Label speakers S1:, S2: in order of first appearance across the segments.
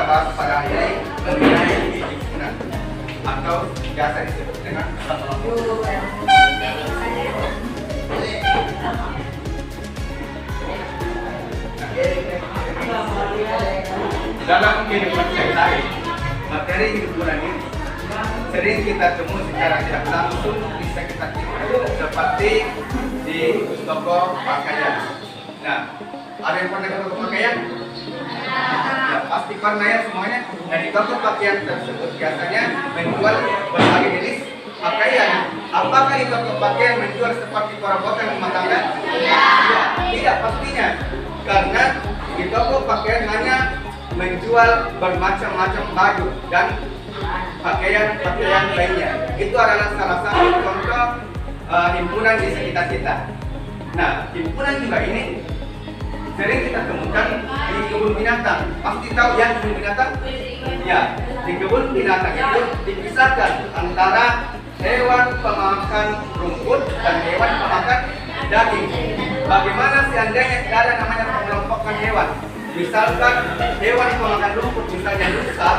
S1: bahas pada ini mengenai himpunan atau biasa disebut dengan kelompok. Dalam kehidupan sehari-hari, materi himpunan ini sering kita temui secara tidak langsung di sekitar kita, seperti di toko pakaian. Nah, ada yang pernah ke toko pakaian? Ya, pasti pernah ya semuanya. Nah, di toko pakaian tersebut biasanya menjual berbagai jenis pakaian. Apakah di toko pakaian menjual seperti perabotan rumah tangga? Ya, tidak pastinya. Karena di toko pakaian hanya menjual bermacam-macam baju dan pakaian-pakaian lainnya. Itu adalah salah satu contoh himpunan di sekitar kita. Nah, himpunan juga ini sering kita temukan di kebun binatang. Pasti tahu ya kebun binatang? Ya, di kebun binatang itu dipisahkan antara hewan pemakan rumput dan hewan pemakan daging. Bagaimana seandainya tidak ada namanya pengelompokan hewan? Misalkan hewan pemakan rumput misalnya rusa,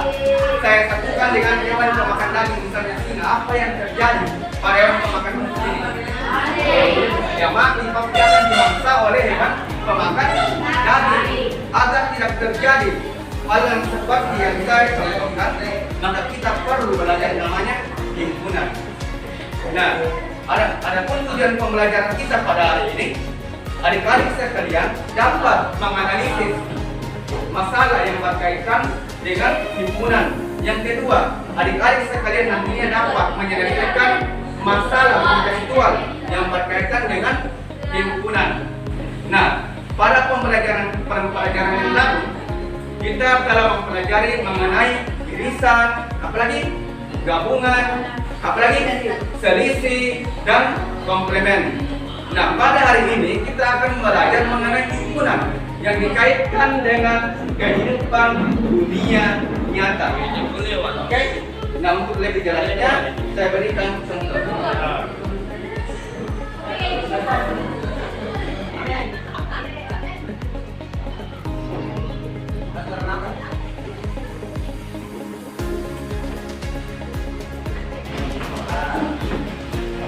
S1: saya satukan dengan hewan pemakan daging misalnya singa, apa yang terjadi pada hewan pemakan rumput ini? Ya mati, pasti akan dimangsa oleh hewan pemakan daging. Agar tidak terjadi hal yang seperti yang saya contohkan, maka kita perlu belajar namanya himpunan. Nah, ada pun tujuan pembelajaran kita pada hari ini, adik-adik sekalian dapat menganalisis masalah yang berkaitan dengan himpunan. Yang kedua, adik-adik sekalian nantinya dapat menyelesaikan masalah kontekstual yang berkaitan dengan himpunan. Nah, pada pembelajaran yang lalu, kita telah mempelajari mengenai irisan, apalagi gabungan, apalagi selisih dan komplement. Nah, pada hari ini kita akan belajar mengenai himpunan yang dikaitkan dengan kehidupan dunia nyata. Oke? Nah, untuk lebih jelasnya saya berikan contoh.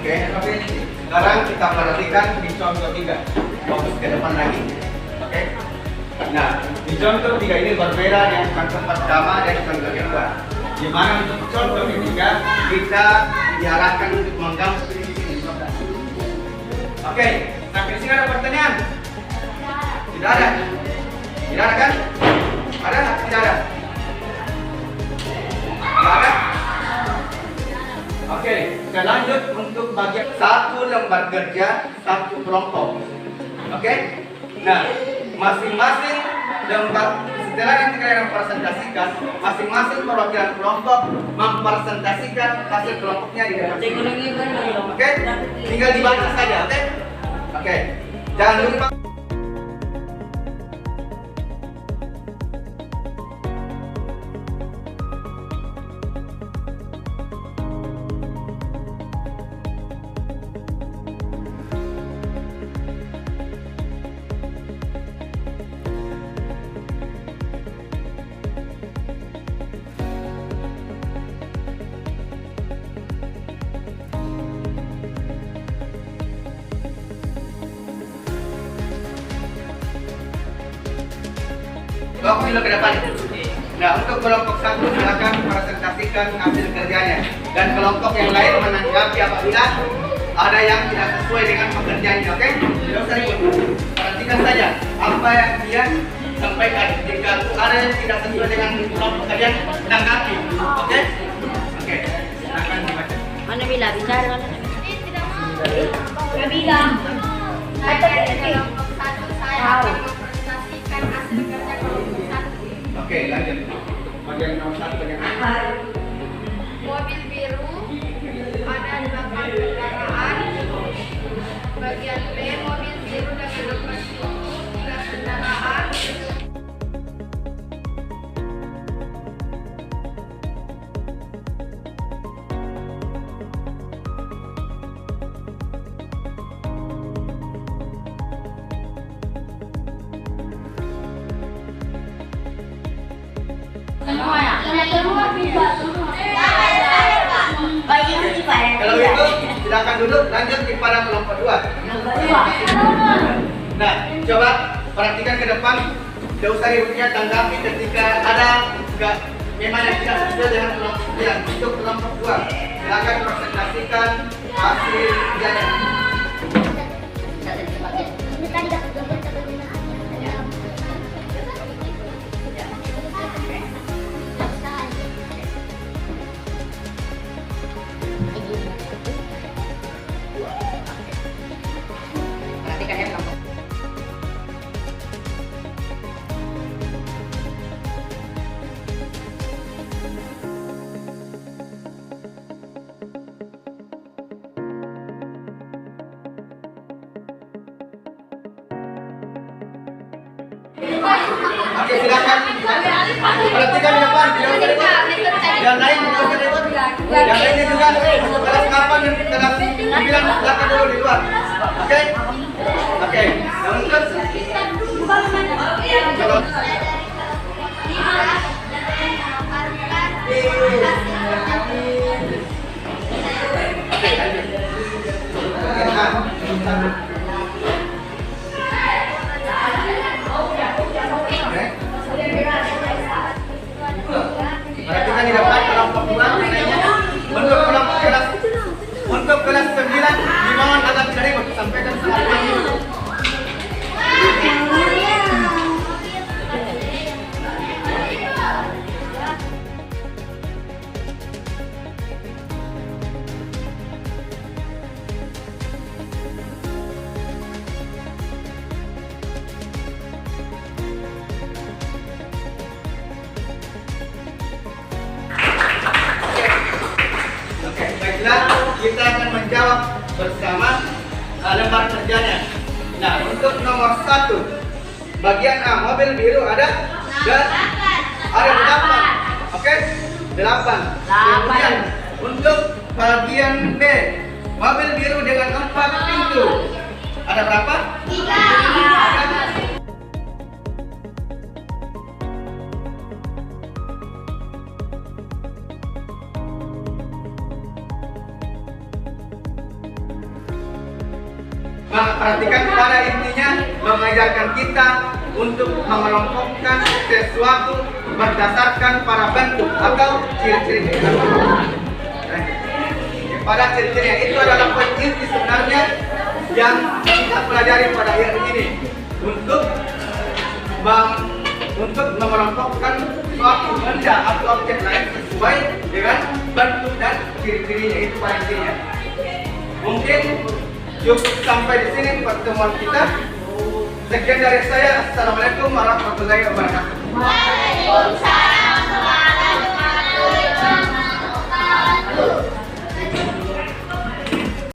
S1: Oke, sekarang kita perhatikan di contoh 3. Fokus ke depan lagi. Oke. Nah, di contoh 3 ini berbeda dengan contoh pertama dan contoh kedua. Di mana untuk contoh ketiga kita diarahkan untuk menggambar di sini. Oke, sampai sini ada pertanyaan? Tidak ada. Tidak ada kan? Ada? Tidak ada. Tidak ada? Oke, kita lanjut untuk bagian satu lembar kerja, satu kelompok. Oke? Nah, masing-masing lembar, setelah nanti kalian mempresentasikan, masing-masing perwakilan kelompok mempresentasikan hasil kelompoknya di depan sini. Oke? Tinggal dibaca saja, oke? Oke. Jangan lupa. Waktu dulu ke depan. Nah, untuk kelompok satu silakan presentasikan hasil kerjanya dan kelompok yang lain menanggapi apabila ada yang tidak sesuai dengan pekerjaannya. Oke? Tidak usah ribut. Perhatikan saja apa yang dia sampaikan. Jika ada yang tidak sesuai dengan kelompok kalian, tanggapi. Oke? Oke. Silakan dibaca.
S2: Mana bila bicara mana?
S3: Tidak mau.
S2: Nggak bilang.
S3: Saya kelompok satu saya akan mempresentasikan hasil kerja kelompok satu.
S1: Oke, lanjut. Bagian nomor 1 bagian apa?
S3: Mobil biru ada 8 kendaraan. Bagian B mobil biru dengan nomor 3 kendaraan.
S2: Oh itu sih Pak.
S1: Kalau itu silakan duduk, lanjut kepada kelompok 2. Nah, coba perhatikan ke depan. Tidak usah ibunya tanggapi ketika ada memang yang tidak sesuai dengan kelompok 9. Untuk kelompok 2, silakan presentasikan hasil kerjanya.
S2: Perhatikan ya kelompok.
S1: Oke, silakan. Perhatikan di depan, tidak usah ribut. Yang lain tidak usah ribut. Yang lainnya juga untuk kelas 8 dan kelas 9 silakan dulu di luar. Oke? Oke. Yang untuk coba. Oke, lanjut. Oke, nah. Perhatikan di depan kelompok 2 nilainya. Untuk kelas 9 dimohon agak tidak ribut, sampaikan sama guru. Oke, baiklah, kita akan menjawab bersama lembar kerjanya. Nah, untuk nomor 1, bagian A, mobil biru ada 8. Oke, 8. Kemudian untuk bagian B, mobil biru dengan 4 pintu ada berapa? 3. Nah, perhatikan pada intinya mengajarkan kita untuk mengelompokkan sesuatu berdasarkan pada bentuk atau ciri-ciri. Pada ciri-cirinya itu adalah kunci sebenarnya yang kita pelajari pada hari ini untuk mengelompokkan suatu benda atau objek lain sesuai dengan bentuk dan ciri-cirinya. Itu pada intinya. Mungkin cukup sampai di sini pertemuan kita. Sekian dari saya. Assalamualaikum warahmatullahi wabarakatuh.
S3: Waalaikumsalam.